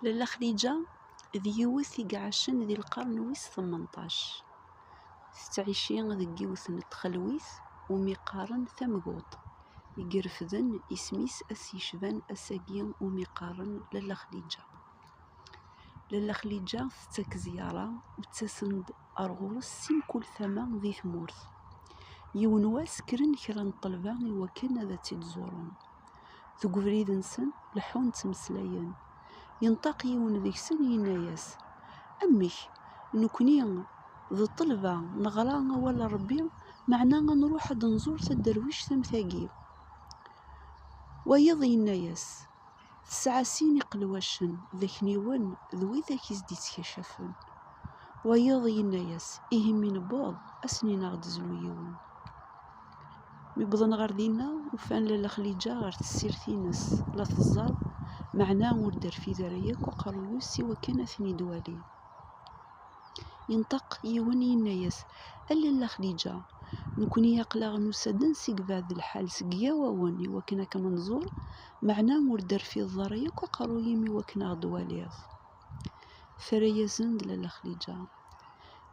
لالا خديجة ذيوث يقعشن ذي القرن ويس 18 تعيشين ذي يوث نتخلويث وميقارن ثمقوط يقرفذن اسميس أسيشفان أساقين وميقارن لالا خديجة. لالا خديجة تتاك زيارة وتسند أرغورس سيم كل ثما ذي ثمورث يونواس كرن كرن طلبان وكان ذا تتزورون ثقفريد نسن لحون تمسلاين ينطق يون ذيكسن يناياس أميش نكوني ذو الطلبة نغرا ولا ربي معنا نروح هاد نزور تدرويش ثمثاقي ويض يناياس تسعسين قلواشن ذاك نيوان ذوي ذاك يزدي تكشفن ويض يناياس إيه من بوض أسنين غد زلويون مبضن غير دينا وفان لالا خديجة غير تسيرتينس لا تزار معنا وردر في ذريك وقرويسي وكان ثني دوالي ينطق يون يناياس ألا خديجة نكوني يقلا نسدن سيق بعد الحال سقيا ووني وكنا كمنزور معنا وردر في الضريك وقرويمي وكنا غدواليض فريا زند لالا خديجة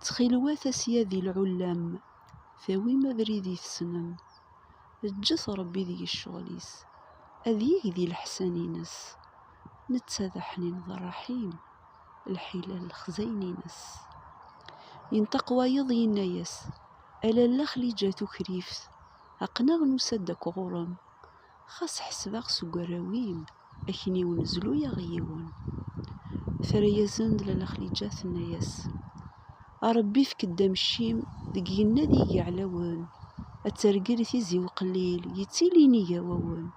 تخيلوات سيادي العلام ثاوي ما بريدي تسنم الجث ربي ذي الشغليس أذيه ذي الحسانينس نتساذا حنين ذا الرحيم الحيلة الخزينينس ينطق وايض يناياس ألا لا خليجة كريفت أقناغ نسدك غرم خاص حسباغ سقراويم أكني ونزلو يا غيون فريا زند لالا خليجة ثناياس أربي في كدام الشيم ذقينا ذي يعلون أترقل تيزي وقليل يتيليني يا وون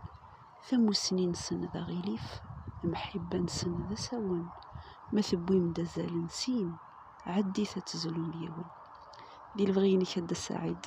ثمو سنين سن ذا غيليف محبا سن ذا ساون ما ثبوي مدازال نسين عدي تتزلون يون دي البغيني كدا سعيد.